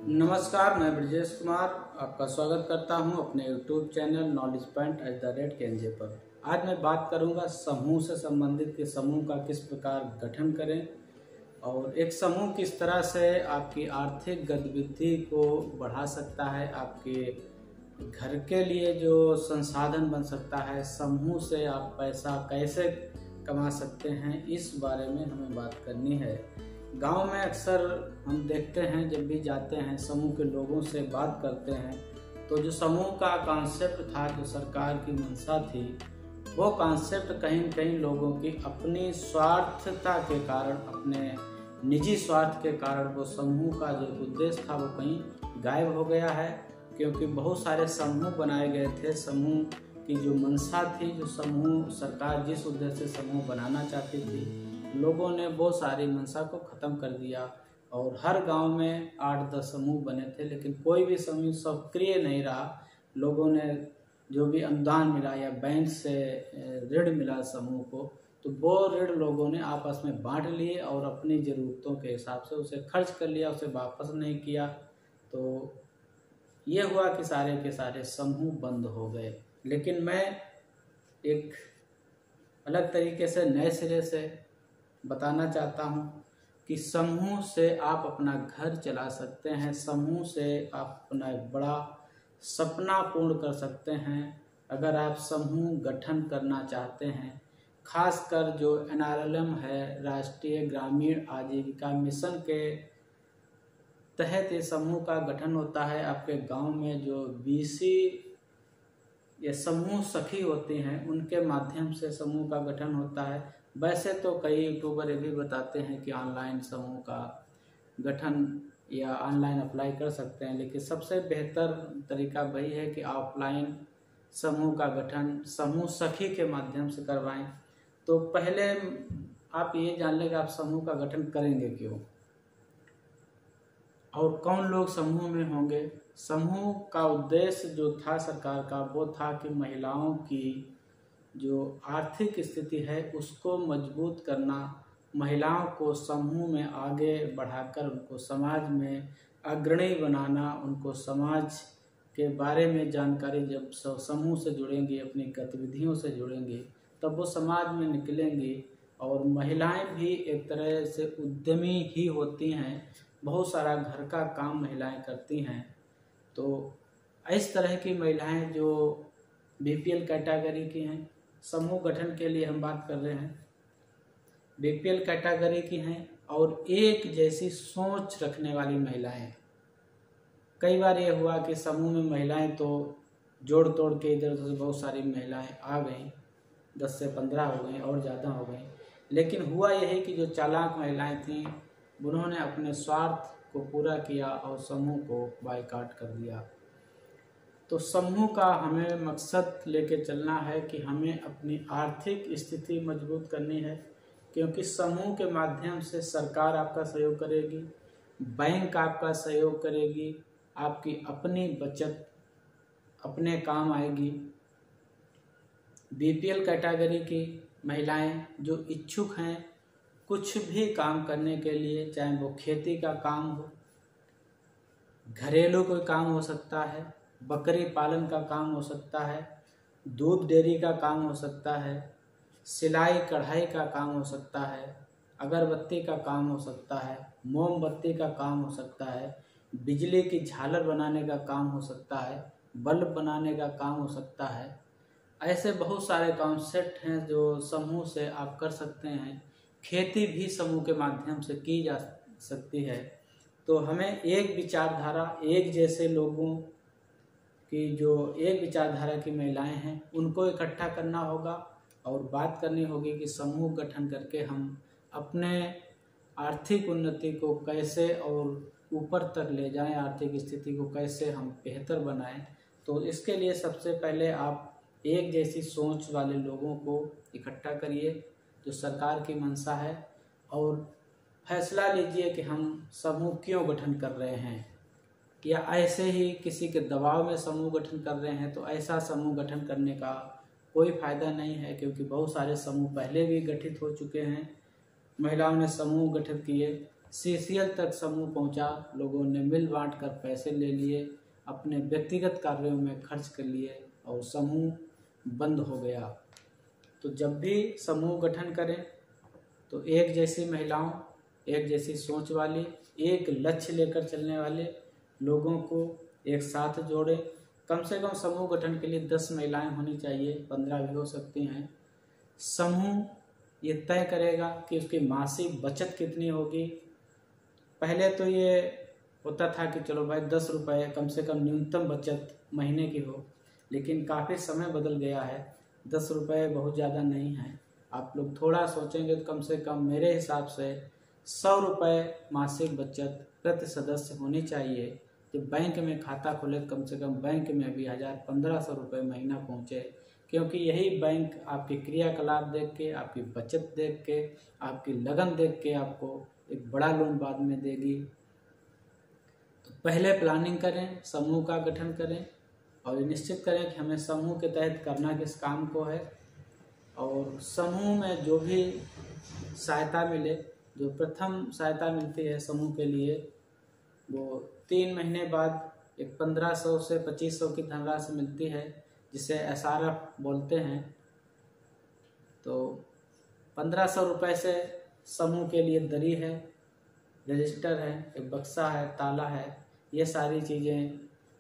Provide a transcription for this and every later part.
नमस्कार, मैं ब्रजेश कुमार आपका स्वागत करता हूं अपने YouTube channel knowledge point @KNJ पर। आज मैं बात करूंगा समूह से संबंधित कि समूह का किस प्रकार गठन करें और एक समूह किस तरह से आपकी आर्थिक गतिविधि को बढ़ा सकता है, आपके घर के लिए जो संसाधन बन सकता है, समूह से आप पैसा कैसे कमा सकते हैं, इस बारे में हमें बात करनी है। गांव में अक्सर हम देखते हैं, जब भी जाते हैं समूह के लोगों से बात करते हैं तो जो समूह का कॉन्सेप्ट था, जो सरकार की मंशा थी, वो कॉन्सेप्ट कहीं न कहीं लोगों की अपनी स्वार्थता के कारण, अपने निजी स्वार्थ के कारण वो समूह का जो उद्देश्य था वो कहीं गायब हो गया है। क्योंकि बहुत सारे समूह बनाए गए थे, समूह की जो मंशा थी, जो समूह सरकार जिस उद्देश्य से समूह बनाना चाहती थी, लोगों ने बहुत सारी मंशा को ख़त्म कर दिया और हर गांव में 8-10 समूह बने थे, लेकिन कोई भी समूह सक्रिय नहीं रहा। लोगों ने जो भी अनुदान मिला या बैंक से ऋण मिला समूह को, तो वो ऋण लोगों ने आपस में बांट लिए और अपनी ज़रूरतों के हिसाब से उसे खर्च कर लिया, उसे वापस नहीं किया। तो ये हुआ कि सारे के सारे समूह बंद हो गए। लेकिन मैं एक अलग तरीके से, नए सिरे से बताना चाहता हूँ कि समूह से आप अपना घर चला सकते हैं, समूह से आप अपना एक बड़ा सपना पूर्ण कर सकते हैं। अगर आप समूह गठन करना चाहते हैं, खासकर जो NRLM है, राष्ट्रीय ग्रामीण आजीविका मिशन के तहत ये समूह का गठन होता है। आपके गांव में जो BC ये समूह सखी होती हैं, उनके माध्यम से समूह का गठन होता है। वैसे तो कई यूट्यूबर ये भी बताते हैं कि ऑनलाइन समूह का गठन या ऑनलाइन अप्लाई कर सकते हैं, लेकिन सबसे बेहतर तरीका वही है कि ऑफलाइन समूह का गठन समूह सखी के माध्यम से करवाएं। तो पहले आप ये जान लें कि आप समूह का गठन करेंगे क्यों और कौन लोग समूह में होंगे। समूह का उद्देश्य जो था सरकार का, वो था कि महिलाओं की जो आर्थिक स्थिति है उसको मजबूत करना, महिलाओं को समूह में आगे बढ़ाकर उनको समाज में अग्रणी बनाना, उनको समाज के बारे में जानकारी, जब समूह से जुड़ेंगी, अपनी गतिविधियों से जुड़ेंगी, तब वो समाज में निकलेंगी। और महिलाएं भी एक तरह से उद्यमी ही होती हैं, बहुत सारा घर का काम महिलाएं करती हैं। तो इस तरह की महिलाएं जो BPL कैटेगरी की हैं, समूह गठन के लिए हम बात कर रहे हैं, BPL कैटेगरी की हैं और एक जैसी सोच रखने वाली महिलाएं। कई बार ये हुआ कि समूह में महिलाएं तो जोड़ तोड़ के इधर उधर से बहुत सारी महिलाएं आ गईं, 10 से 15 हो गई और ज़्यादा हो गई। लेकिन हुआ यही कि जो चालाक महिलाएं थीं, उन्होंने अपने स्वार्थ को पूरा किया और समूह को बायकॉट कर दिया। तो समूह का हमें मकसद लेके चलना है कि हमें अपनी आर्थिक स्थिति मजबूत करनी है, क्योंकि समूह के माध्यम से सरकार आपका सहयोग करेगी, बैंक आपका सहयोग करेगी, आपकी अपनी बचत अपने काम आएगी। BPL कैटेगरी की महिलाएं जो इच्छुक हैं कुछ भी काम करने के लिए, चाहे वो खेती का काम हो, घरेलू कोई काम हो सकता है, बकरी पालन का काम हो सकता है, दूध डेयरी का काम हो सकता है, सिलाई कढ़ाई का काम हो सकता है, अगरबत्ती का काम हो सकता है, मोमबत्ती का काम हो सकता है, बिजली की झालर बनाने का काम हो सकता है, बल्ब बनाने का काम हो सकता है। ऐसे बहुत सारे कॉन्सेप्ट हैं जो समूह से आप कर सकते हैं। खेती भी समूह के माध्यम से की जा सकती है। तो हमें एक विचारधारा, एक जैसे लोगों की, जो एक विचारधारा की महिलाएं हैं, उनको इकट्ठा करना होगा और बात करनी होगी कि समूह गठन करके हम अपने आर्थिक उन्नति को कैसे और ऊपर तक ले जाएं, आर्थिक स्थिति को कैसे हम बेहतर बनाएं। तो इसके लिए सबसे पहले आप एक जैसी सोच वाले लोगों को इकट्ठा करिए, जो सरकार की मंशा है, और फैसला लीजिए कि हम समूह क्यों गठन कर रहे हैं, या ऐसे ही किसी के दबाव में समूह गठन कर रहे हैं। तो ऐसा समूह गठन करने का कोई फ़ायदा नहीं है, क्योंकि बहुत सारे समूह पहले भी गठित हो चुके हैं, महिलाओं ने समूह गठित किए, सीसीएल तक समूह पहुंचा, लोगों ने मिल बांट कर पैसे ले लिए, अपने व्यक्तिगत कार्यों में खर्च कर लिए और समूह बंद हो गया। तो जब भी समूह गठन करें तो एक जैसी महिलाओं, एक जैसी सोच वाली, एक लक्ष्य लेकर चलने वाले लोगों को एक साथ जोड़ें। कम से कम समूह गठन के लिए 10 महिलाएं होनी चाहिए, 15 भी हो सकती हैं। समूह ये तय करेगा कि उसकी मासिक बचत कितनी होगी। पहले तो ये होता था कि चलो भाई 10 रुपये कम से कम न्यूनतम बचत महीने की हो, लेकिन काफ़ी समय बदल गया है। 10 रुपये बहुत ज़्यादा नहीं है। आप लोग थोड़ा सोचेंगे तो कम से कम मेरे हिसाब से 100 रुपये मासिक बचत प्रति सदस्य होनी चाहिए। जब बैंक में खाता खोले कम से कम बैंक में भी 1000-1500 रुपये महीना पहुँचे, क्योंकि यही बैंक आपके क्रियाकलाप देख के, आपकी बचत देख के, आपकी लगन देख के आपको एक बड़ा लोन बाद में देगी। तो पहले प्लानिंग करें, समूह का गठन करें और निश्चित करें कि हमें समूह के तहत करना किस काम को है। और समूह में जो भी सहायता मिले, जो प्रथम सहायता मिलती है समूह के लिए, वो 3 महीने बाद एक 1500 से 2500 की धनराशि मिलती है, जिसे SRF बोलते हैं। तो 1500 रुपये से समूह के लिए दरी है, रजिस्टर है, एक बक्सा है, ताला है, ये सारी चीज़ें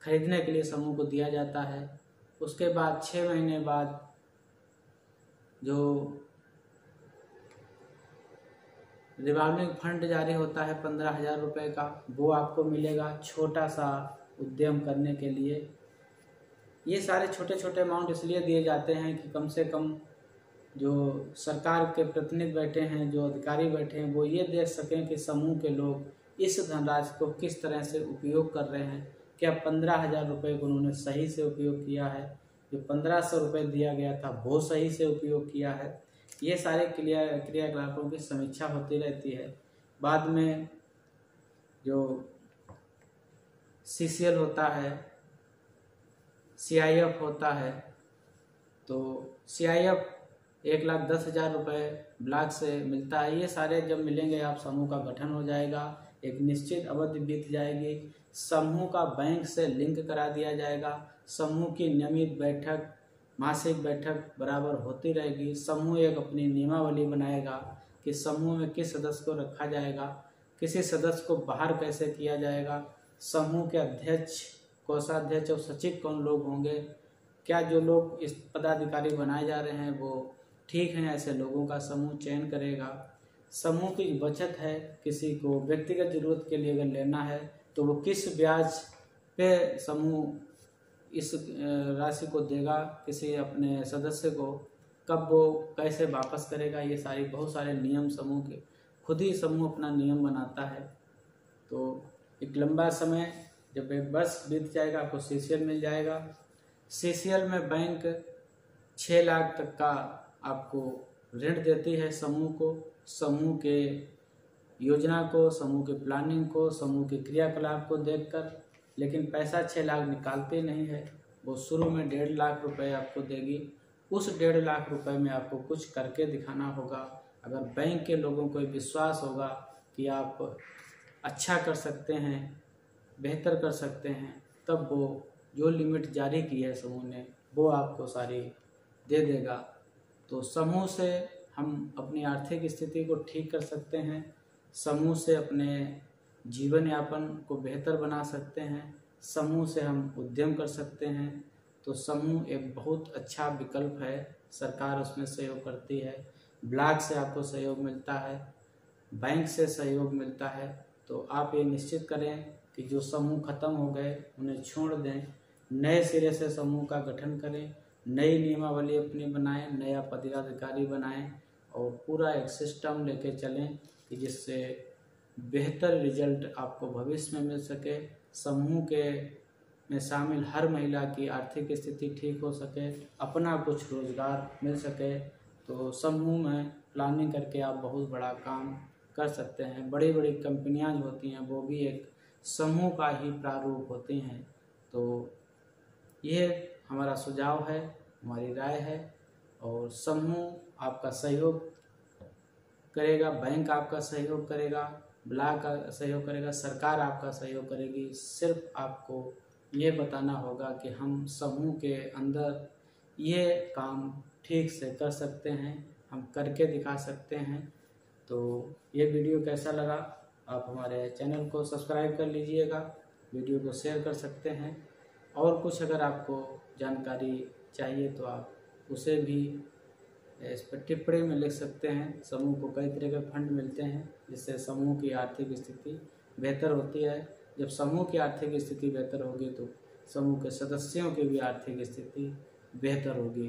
खरीदने के लिए समूह को दिया जाता है। उसके बाद 6 महीने बाद जो रिवॉल्विंग फंड जारी होता है 15,000 रुपये का, वो आपको मिलेगा छोटा सा उद्यम करने के लिए। ये सारे छोटे छोटे अमाउंट इसलिए दिए जाते हैं कि कम से कम जो सरकार के प्रतिनिधि बैठे हैं, जो अधिकारी बैठे हैं, वो ये देख सकें कि समूह के लोग इस धनराशि को किस तरह से उपयोग कर रहे हैं। क्या 15,000 रुपये को उन्होंने सही से उपयोग किया है, जो 1500 रुपये दिया गया था वो सही से उपयोग किया है। ये सारे क्रियाकलापों की समीक्षा होती रहती है। बाद में जो CCL होता है, CIF होता है, तो CIF 1,10,000 रुपये ब्लॉक से मिलता है। ये सारे जब मिलेंगे आप समूह का गठन हो जाएगा, एक निश्चित अवधि बीत जाएगी, समूह का बैंक से लिंक करा दिया जाएगा, समूह की नियमित बैठक, मासिक बैठक बराबर होती रहेगी। समूह एक अपनी नियमावली बनाएगा कि समूह में किस सदस्य को रखा जाएगा, किसी सदस्य को बाहर कैसे किया जाएगा, समूह के अध्यक्ष, कोषाध्यक्ष और सचिव कौन लोग होंगे, क्या जो लोग इस पदाधिकारी बनाए जा रहे हैं वो ठीक हैं, ऐसे लोगों का समूह चयन करेगा। समूह की बचत है, किसी को व्यक्तिगत जरूरत के लिए अगर लेना है तो वो किस ब्याज पे समूह इस राशि को देगा किसी अपने सदस्य को, कब वो कैसे वापस करेगा, ये सारी बहुत सारे नियम समूह के, खुद ही समूह अपना नियम बनाता है। तो एक लंबा समय, जब 1 वर्ष बीत जाएगा आपको CCL मिल जाएगा। CCL में बैंक 6 लाख तक का आपको ऋण देती है समूह को, समूह के योजना को, समूह के प्लानिंग को, समूह के क्रियाकलाप को देखकर। लेकिन पैसा 6 लाख निकालते नहीं है, वो शुरू में 1.5 लाख रुपए आपको देगी। उस 1.5 लाख रुपए में आपको कुछ करके दिखाना होगा। अगर बैंक के लोगों को विश्वास होगा कि आप अच्छा कर सकते हैं, बेहतर कर सकते हैं, तब वो जो लिमिट जारी की है समूह ने वो आपको सारी दे देगा। तो समूह से हम अपनी आर्थिक स्थिति को ठीक कर सकते हैं, समूह से अपने जीवन यापन को बेहतर बना सकते हैं, समूह से हम उद्यम कर सकते हैं। तो समूह एक बहुत अच्छा विकल्प है, सरकार उसमें सहयोग करती है, ब्लॉक से आपको सहयोग मिलता है, बैंक से सहयोग मिलता है। तो आप ये निश्चित करें कि जो समूह खत्म हो गए उन्हें छोड़ दें, नए सिरे से समूह का गठन करें, नई नियमावली अपनी बनाएं, नया पदाधिकारी बनाएं और पूरा एक सिस्टम लेके चलें कि जिससे बेहतर रिजल्ट आपको भविष्य में मिल सके, समूह के में शामिल हर महिला की आर्थिक स्थिति ठीक हो सके, अपना कुछ रोजगार मिल सके। तो समूह में प्लानिंग करके आप बहुत बड़ा काम कर सकते हैं। बड़ी बड़ी कंपनियां जो होती हैं वो भी एक समूह का ही प्रारूप होती हैं। तो ये हमारा सुझाव है, हमारी राय है। और समूह आपका सहयोग करेगा, बैंक आपका सहयोग करेगा, ब्लॉक का सहयोग करेगा, सरकार आपका सहयोग करेगी। सिर्फ आपको ये बताना होगा कि हम समूह के अंदर ये काम ठीक से कर सकते हैं, हम करके दिखा सकते हैं। तो ये वीडियो कैसा लगा, आप हमारे चैनल को सब्सक्राइब कर लीजिएगा, वीडियो को शेयर कर सकते हैं। और कुछ अगर आपको जानकारी चाहिए तो आप उसे भी इस पर टिप्पणी में लिख सकते हैं। समूह को कई तरह के फंड मिलते हैं जिससे समूह की आर्थिक स्थिति बेहतर होती है। जब समूह की आर्थिक स्थिति बेहतर होगी तो समूह के सदस्यों की भी आर्थिक स्थिति बेहतर होगी।